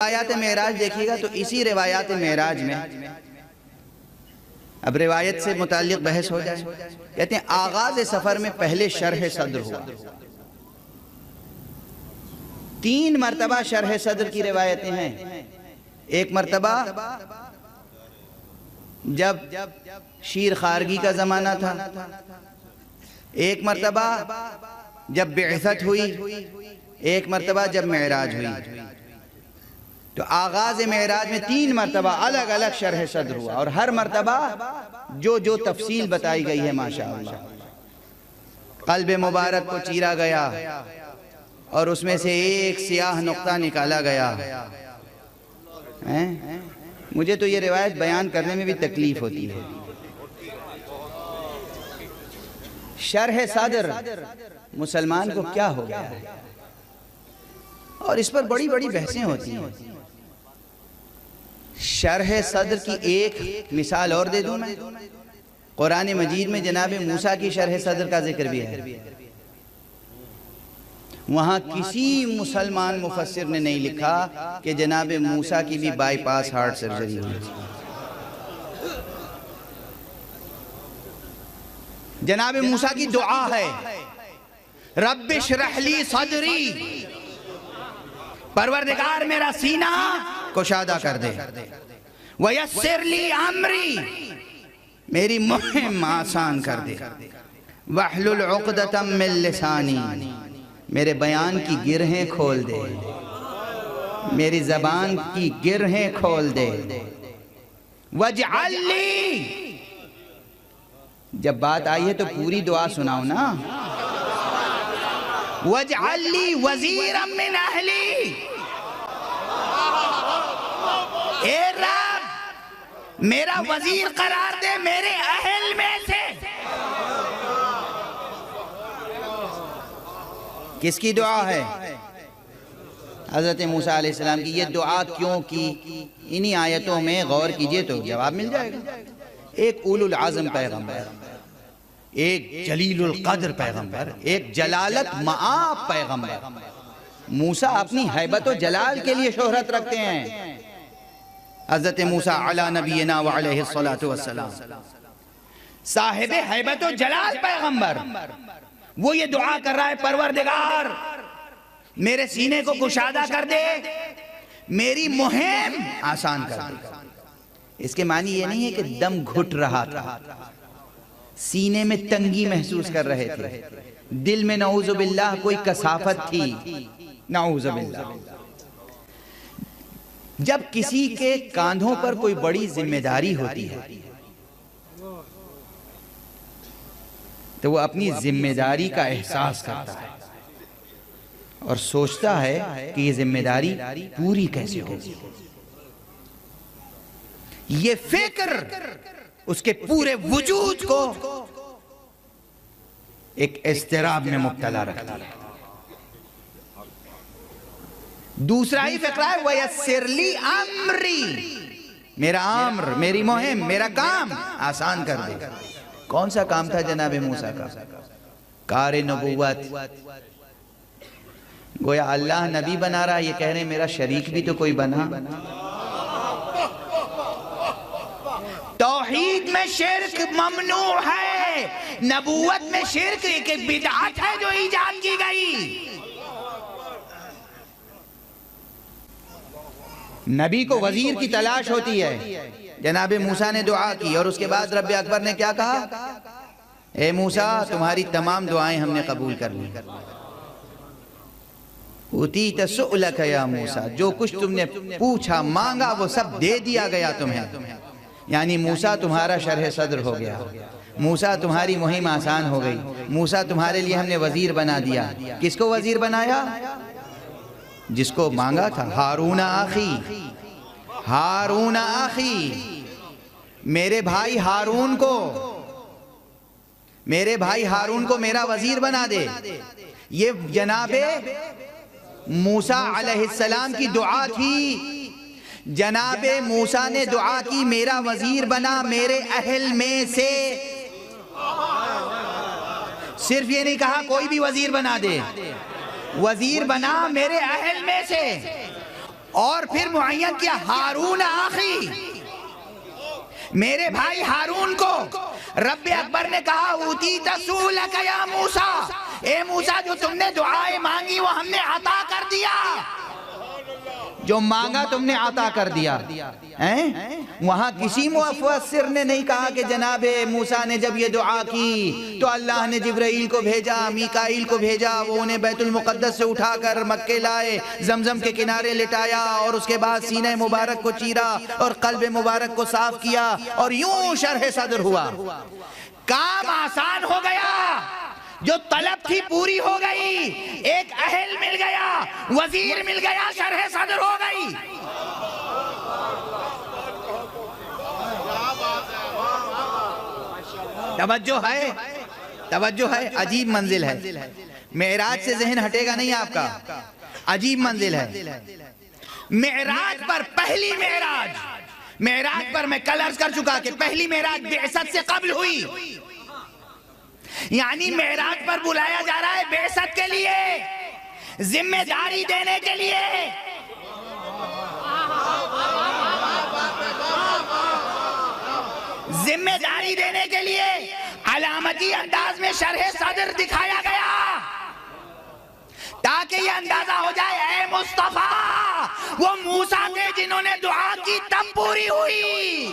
روایات معراج دیکھیے گا تو اسی روایات معراج میں اب روایت سے متعلق بحث ہو جائے. کہتے ہیں آغاز سفر میں پہلے شرح صدر ہوا. 3 مرتبہ شرح صدر کی روایتیں ہیں. ایک مرتبہ جب شیر خارگی کا زمانہ تھا، ایک مرتبہ جب بعثت ہوئی، ایک مرتبہ جب معراج ہوئی. تو آغاز معراج میں 3 مرتبہ الگ الگ شرح صدر ہوا، اور ہر مرتبہ جو تفصیل بتائی گئی ہے ماشاءاللہ. قلب مبارک کو چیرا گیا اور اس میں سے ایک سیاہ نقطہ نکالا گیا. مجھے تو یہ روایت بیان کرنے میں بھی تکلیف ہوتی ہے. شرح صدر مسلمان کو کیا ہو گیا ہے، اور اس پر بڑی بڑی بحثیں ہوتی ہیں. شرح صدر کی ایک مثال اور دے دوں میں. قرآن مجید میں جناب موسیٰ کی شرح صدر کا ذکر بھی ہے. وہاں کسی مسلمان مفسر نے نہیں لکھا کہ جناب موسیٰ کی بھی بائی پاس ہارٹ سرجری ہوئی. جناب موسیٰ کی دعا ہے رب اشرح لی صدری، پروردگار میرا سینہ کشادہ کر دے. ویسر لی امری، میری مہم آسان کر دے. واحلل عقدۃ من لسانی، میرے بیان کی گرہیں کھول دے، میری زبان کی گرہیں کھول دے. واجعل لی، جب بات آئی ہے تو پوری دعا سناؤ نا. واجعل لی وزیرا من اہلی، اے رب میرا وزیر قرار دے میرے اہل میں سے. کس کی دعا ہے؟ حضرت موسیٰ علیہ السلام کی. یہ دعا کیوں کی؟ انہی آیتوں میں غور کیجئے تو جواب مل جائے گا. ایک اولو العظم پیغمبر، ایک جلیل القدر پیغمبر، ایک جلالت مآب پیغمبر. موسیٰ اپنی حیبت و جلال کے لیے شہرت رکھتے ہیں. حضرت موسیٰ علی نبینا وعلیہ السلام، صاحب حیبت و جلال پیغمبر، وہ یہ دعا کر رہا ہے پروردگار میرے سینے کو کشادہ کر دے، میری مہم آسان کر دے. اس کے معنی یہ نہیں ہے کہ دم گھٹ رہا تھا، سینے میں تنگی محسوس کر رہے تھے، دل میں نعوذ باللہ کوئی کثافت تھی. نعوذ باللہ. جب کسی کے کاندھوں پر کوئی بڑی ذمہ داری ہوتی ہے تو وہ اپنی ذمہ داری کا احساس کرتا ہے اور سوچتا ہے کہ یہ ذمہ داری پوری کیسے ہوگی. یہ فکر اس کے پورے وجود کو ایک اضطراب میں مبتلا رکھتا ہے. دوسرا ہی فکر ہے وَيَسِّرْ لِي أَمْرِي، میرا امر، میری مہم، میرا کام آسان کر دے. کون سا کام تھا جناب موسیٰ کا؟ کار نبوت. گویا اللہ نبی بنا رہا، یہ کہہ رہے ہیں میرا شریک بھی تو کوئی بنا. توحید میں شرک ممنوع ہے، نبوت میں شرک ایک بدعت ہے جو ایجاد کی گئی. نبی کو وزیر کی تلاش ہوتی ہے. جناب موسیٰ نے دعا کی اور اس کے بعد رب اکبر نے کیا کہا؟ اے موسیٰ تمہاری تمام دعائیں ہم نے قبول کر لی. اُوتِیتَ سُؤْلَكَ یا موسیٰ، جو کچھ تم نے پوچھا مانگا وہ سب دے دیا گیا تمہیں. یعنی موسیٰ تمہارا شرح صدر ہو گیا، موسیٰ تمہاری مہم آسان ہو گئی، موسیٰ تمہارے لیے ہم نے وزیر بنا دیا. کس کو وزیر بنایا؟ جس کو مانگا تھا. ہارون آخی، ہارون آخی، میرے بھائی ہارون کو، میرے بھائی ہارون کو میرا وزیر بنا دے. یہ جناب موسیٰ علیہ السلام کی دعا تھی. جناب موسیٰ نے دعا کی میرا وزیر بنا میرے اہل میں سے. صرف یہ نہیں کہا کوئی بھی وزیر بنا دے، وزیر بنا میرے اہل میں سے. اور پھر معین کیا ہارون آخی، میرے بھائی ہارون کو رب اکبر نے کہا اوتیت سؤلک یا موسیٰ، اے موسیٰ جو تم نے دعائیں مانگی وہ ہم نے عطا کر دیا، جو مانگا تم نے عطا کر دیا۔ وہاں کسی مفسر نے نہیں کہا کہ جناب موسیٰ نے جب یہ دعا کی تو اللہ نے جبرائیل کو بھیجا، میکائیل کو بھیجا، وہ انہیں بیت المقدس سے اٹھا کر مکے لائے، زمزم کے کنارے لٹایا اور اس کے بعد سینہ مبارک کو چیرا اور قلب مبارک کو صاف کیا اور یوں شرح صدر ہوا۔ کام آسان ہو گیا، جو طلب تھی پوری ہو گئی، ایک اہل مل گیا، وزیر مل گیا، شرح صدر ہو گئی۔ توجہ ہے، عجیب منزل ہے، معراج سے ذہن ہٹے گا نہیں آپ کا، عجیب منزل ہے۔ معراج پر پہلی معراج پر میں کل عرض کر چکا کہ پہلی معراج بعثت سے قبل ہوئی، یعنی معراج پر بلایا جا رہا ہے بعثت کے لیے، ذمہ داری دینے کے لیے۔ ذمہ داری دینے کے لیے علامتی انداز میں شرح صدر دکھایا گیا تاکہ یہ اندازہ ہو جائے اے مصطفیٰ وہ موسیٰ تھے جنہوں نے دعا کی تب پوری ہوئی،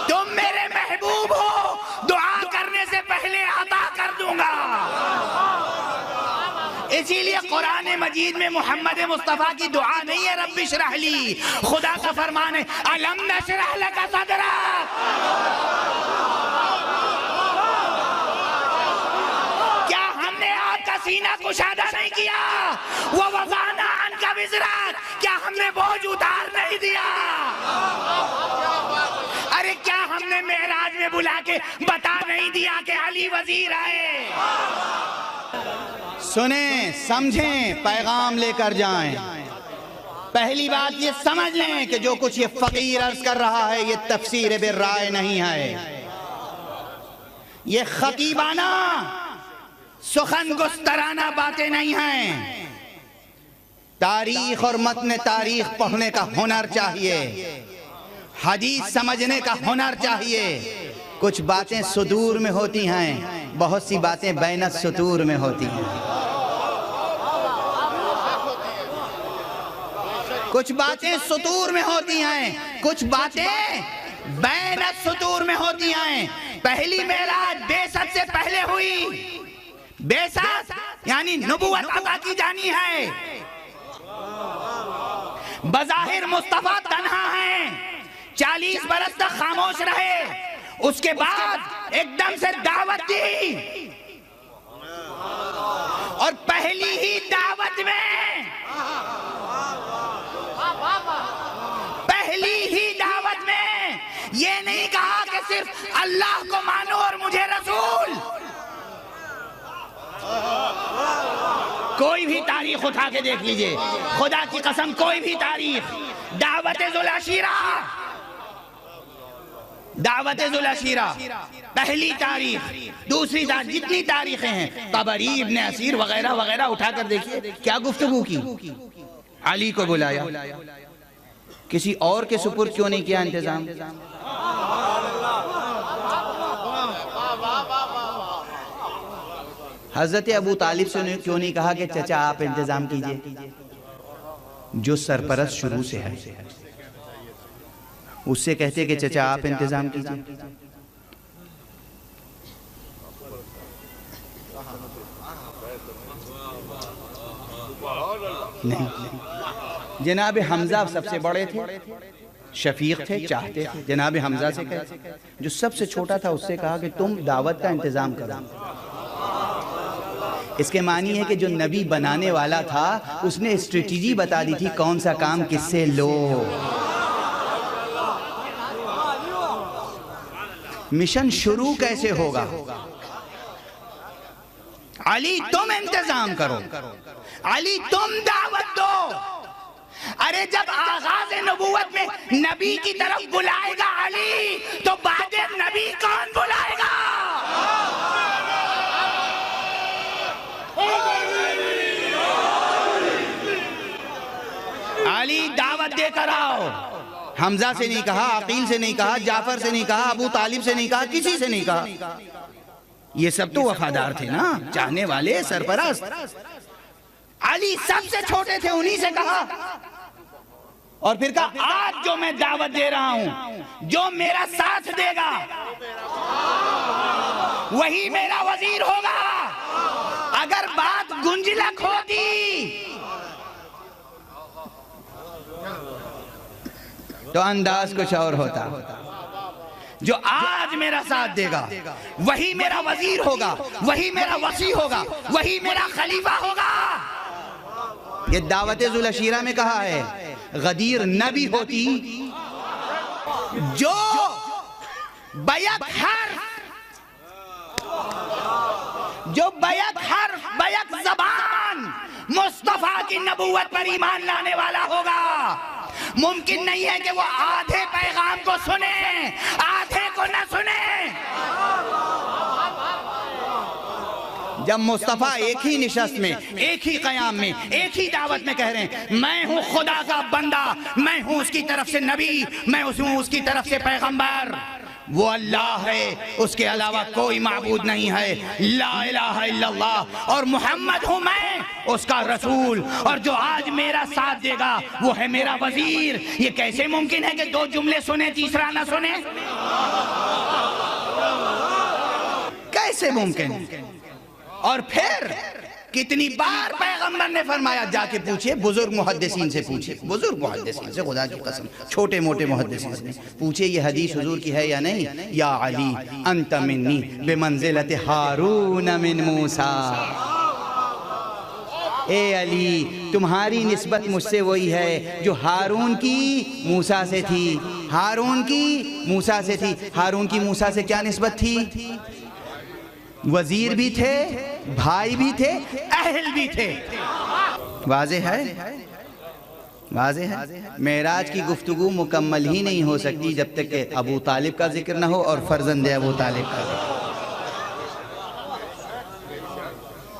تم میرے محبوب ہو، دعا کرنے سے پہلے عطا کر دوں گا۔ اسی لیے قرآن مجید میں محمد مصطفیٰ کی دعا نہیں ہے رب اشرح لی، خدا کا فرمان ہے الم نشرح لک صدرک۔ کیا ہم نے آپ کا سینہ کشادہ نہیں کیا؟ ووضعنا عنک وزرک، کیا ہم نے بوجھ اتار نہیں دیا؟ ارے کیا ہم نے معراج میں بلا کے بتا نہیں دیا کہ علی وزیر آئے؟ سنیں، سمجھیں، پیغام لے کر جائیں۔ پہلی بات یہ سمجھ لیں کہ جو کچھ یہ فقیر عرض کر رہا ہے یہ تفسیر بالرائے نہیں ہے، یہ خطیبانہ سخن گسترانہ باتیں نہیں ہیں۔ تاریخ اور متن تاریخ پڑھنے کا ہنر چاہیے، حدیث سمجھنے کا ہنر چاہیے۔ کچھ باتیں صدور میں ہوتی ہیں، بہت سی باتیں بین السطور میں ہوتی ہیں۔ کچھ باتیں سطور میں ہوتی ہیں، کچھ باتیں بین السطور میں ہوتی ہیں۔ پہلی معراج بعثت سے پہلے ہوئی، بعثت یعنی نبوت عطا کی جانی ہے۔ بظاہر مصطفیٰ تنہا ہیں، 40 برس تک خاموش رہے، اس کے بعد ایک دم سے دعوت دی، اور پہلی ہی دعوت میں یہ نہیں کہا کہ صرف اللہ کو مانو اور مجھے رسول۔ کوئی بھی تاریخ اٹھا کے دیکھ لیجئے، خدا کی قسم کوئی بھی تاریخ، دعوت ذو العشیرہ پہلی تاریخ، دوسری تاریخ، جتنی تاریخیں ہیں طبری، ابن اسیر وغیرہ وغیرہ اٹھا کر دیکھیے کیا گفتگو کی۔ علی کو بلایا، کسی اور کے سپرد کیوں نہیں کیا انتظام؟ حضرت ابو طالب سے کیوں نہیں کہا کہ چچا آپ انتظام کیجئے؟ جو سرپرست شروع سے ہے اس سے کہتے کہ چچا آپ انتظام کیجئے۔ نہیں، جناب حمزہ سب سے بڑے تھے، شفیق تھے، چاہتے تھے، جناب حمزہ سے کہتے، جو سب سے چھوٹا تھا اس سے کہا کہ تم دعوت کا انتظام کرو۔ اس کے معنی ہے کہ جو نبی بنانے والا تھا اس نے اسٹریٹجی بتا دی تھی کون سا کام کس سے لو، مشن شروع کیسے ہوگا۔ علی تم انتظام کرو، علی تم دعوت دو۔ ارے جب آغاز نبوت میں نبی کی طرف بلائے گا علی تو بعد نبی کون بلائے گا؟ علی دعوت دے کر آؤ. حمزہ سے نہیں کہا, عقیل سے نہیں کہا, جعفر سے نہیں کہا, ابو طالب سے نہیں کہا, کسی سے نہیں کہا. یہ سب تو وفادار تھے نا, چاہنے والے, سرپرست. علی سب سے چھوٹے تھے, انہی سے کہا. اور پھر کہا آج جو میں دعوت دے رہا ہوں, جو میرا ساتھ دے گا وہی میرا وزیر ہوگا. اگر بات گنجلک ہوتی تو انداز کچھ اور ہوتا. جو آج میرا ساتھ دے گا وہی میرا وزیر ہوگا, وہی میرا وصی ہوگا, وہی میرا خلیفہ ہوگا. یہ دعوت ذوالعشیرہ میں کہا ہے. غدیر نہ بھی ہوتی جو بیک حرف بیک زبان مصطفیٰ کی نبوت پر ایمان لانے والا ہوگا. ممکن نہیں ہے کہ وہ آدھے پیغام کو سنے, آدھے کو نہ سنے. جب مصطفیٰ ایک ہی نشست میں, ایک ہی قیام میں, ایک ہی دعوت میں کہہ رہے ہیں میں ہوں خدا کا بندہ, میں ہوں اس کی طرف سے نبی, میں ہوں اس کی طرف سے پیغمبر, وہ اللہ ہے, اس کے علاوہ کوئی معبود نہیں ہے, لا الہ الا اللہ, اور محمد ہوں میں اس کا رسول, اور جو آج میرا ساتھ دے گا وہ ہے میرا وزیر. یہ کیسے ممکن ہے کہ دو جملے سنے تیسرا نہ سنے؟ کیسے ممکن؟ اور پھر کتنی بار پیغمبر نے فرمایا, جا کے پوچھئے, بزرگ محدثین سے پوچھئے, بزرگ محدثین سے, خدا کی قسم, چھوٹے موٹے محدثین سے پوچھئے یہ حدیث حضور کی ہے یا نہیں. یا علی انت منی بمنزلت ہارون من موسیٰ. اے علی تمہاری نسبت مجھ سے وہی ہے جو ہارون کی موسیٰ سے تھی. ہارون کی موسیٰ سے تھی. ہارون کی موسیٰ سے کیا نسبت تھی؟ وزیر بھی تھے, بھائی بھی تھے, اہل بھی تھے. واضح ہے, واضح ہے. معراج کی گفتگو مکمل ہی نہیں ہو سکتی جب تک کہ ابو طالب کا ذکر نہ ہو اور فرزند ابو طالب کا ذکر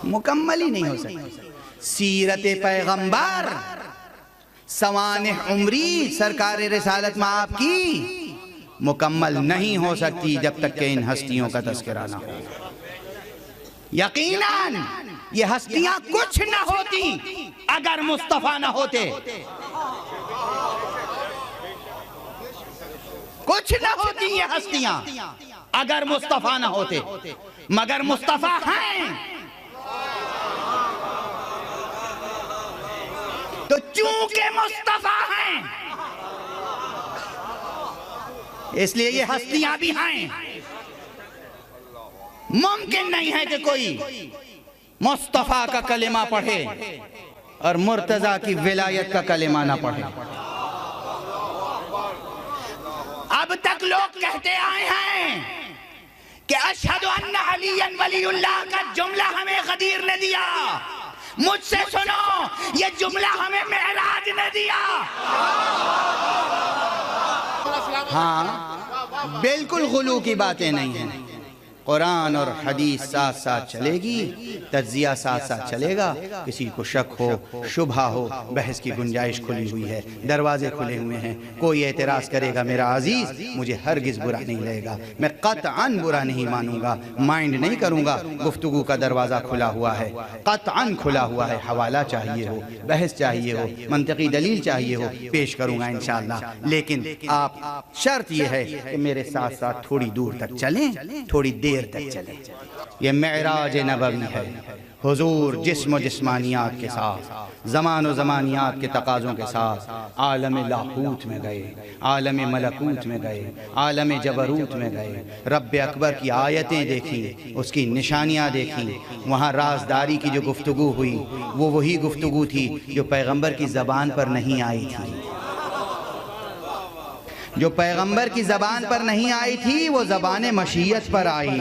مکمل ہی نہیں ہو سکتی. سیرت پیغمبر, سوانح عمری سرکار رسالت میں آپ کی مکمل نہیں ہو سکتی جب تک کہ ان ہستیوں کا تذکرہ نہ ہو. یقیناً یہ ہستیاں کچھ نہ ہوتی اگر مصطفیٰ نہ ہوتے, کچھ نہ ہوتی یہ ہستیاں اگر مصطفیٰ نہ ہوتے, مگر مصطفیٰ ہیں. تو چونکہ مصطفیٰ ہیں اس لیے یہ ہستیاں بھی ہیں. ممکن نہیں ہے کہ کوئی مصطفیٰ کا کلمہ پڑھے اور مرتضیٰ کی ولایت کا کلمہ نہ پڑھے. اب تک لوگ کہتے آئے ہیں کہ اشہد ان علی ولی اللہ کا جملہ ہمیں غدیر نے دیا. مجھ سے سنو, یہ جملہ ہمیں معراج نے دیا. ہاں بالکل غلو کی باتیں نہیں ہیں. قرآن اور حدیث ساتھ ساتھ چلے گی, تجزیہ ساتھ ساتھ چلے گا. کسی کو شک ہو, شبہ ہو, بحث کی گنجائش کھلی ہوئی ہے, دروازے کھلے ہوئے ہیں. کوئی اعتراض کرے گا میرا عزیز, مجھے ہرگز برا نہیں لگے گا, میں قطعاً برا نہیں مانوں گا, مائنڈ نہیں کروں گا. گفتگو کا دروازہ کھلا ہوا ہے, قطعاً کھلا ہوا ہے. حوالہ چاہیے ہو, بحث چاہیے ہو, منطقی دلیل چاہیے ہو, پیش کروں گا انشاءاللہ. لیکن آپ شرط یہ ہے کہ میرے ساتھ ساتھ تھوڑی دور تک چلیں, تھوڑی دیر تک چلے. یہ معراج نبوی ہے. حضور جسم و جسمانیات کے ساتھ, زمان و زمانیات کے تقاضوں کے ساتھ عالم لاہوت میں گئے, عالم ملکوت میں گئے, عالم جبروت میں گئے. رب اکبر کی آیتیں دیکھیں, اس کی نشانیاں دیکھیں. وہاں رازداری کی جو گفتگو ہوئی وہ وہی گفتگو تھی جو پیغمبر کی زبان پر نہیں آئی تھی. جو پیغمبر کی زبان پر نہیں آئی تھی وہ زبان مشیت پر آئی.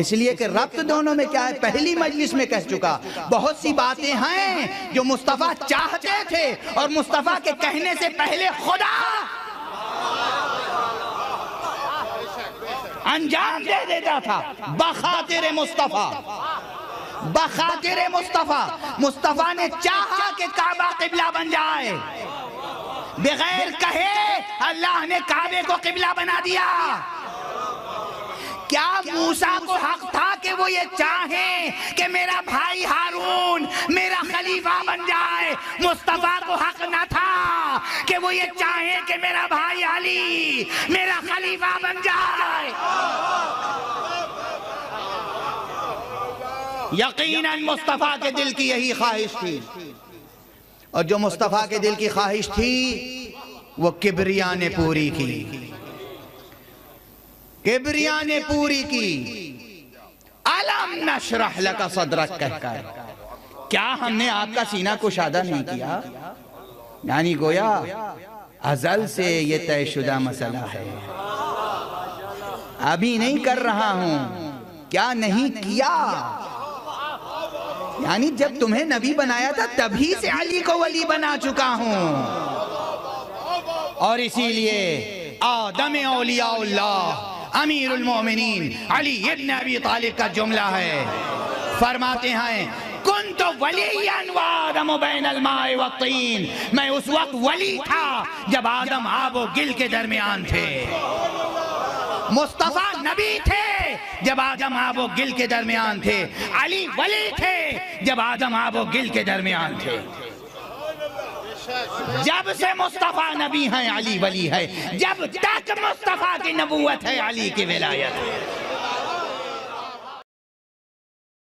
اس لیے کہ ربط دونوں میں کیا ہے, پہلی مجلس میں کہہ چکا, بہت سی باتیں ہیں جو مصطفیٰ چاہتے تھے اور مصطفیٰ کے کہنے سے پہلے خدا انجام دے دیتا تھا بخاطر مصطفیٰ. بخاطر مصطفیٰ، مصطفیٰ نے چاہا کہ کعبہ قبلہ بن جائے، بغیر کہے اللہ نے کعبے کو قبلہ بنا دیا۔ کیا موسیٰ کو حق تھا کہ وہ یہ چاہیں کہ میرا بھائی ہارون میرا خلیفہ بن جائے؟ مصطفیٰ کو حق نہ تھا کہ وہ یہ چاہیں کہ میرا بھائی علی میرا خلیفہ بن جائے؟ یقیناً مصطفیٰ کے دل کی یہی خواہش تھی، اور جو مصطفیٰ کے دل کی خواہش تھی وہ کبریا نے پوری کی، کبریا نے پوری کی۔ الم نشرح لک صدرک کہہ کر، کیا ہم نے آپ کا سینہ کشادہ نہیں کیا؟ یعنی گویا ازل سے یہ طے شدہ مسئلہ ہے، ابھی نہیں کر رہا ہوں، کیا نہیں کیا؟ یعنی جب تمہیں نبی بنایا تھا تبھی سے علی کو ولی بنا چکا ہوں۔ اور اسی لیے آدم اولیاء اللہ امیر المومنین علی ابن ابی طالب کا جملہ ہے، فرماتے ہیں کنت ولیاً وآدم بین الماء والطین، میں اس وقت ولی تھا جب آدم آب و گل کے درمیان تھے۔ مصطفیٰ نبی تھے جب آدم آب و گل کے درمیان تھے، علی ولی تھے جب آدم آب و گل کے درمیان تھے۔ جب سے مصطفیٰ نبی ہیں علی ولی ہے، جب تک مصطفیٰ کی نبوت ہے علی کی ولایت ہے۔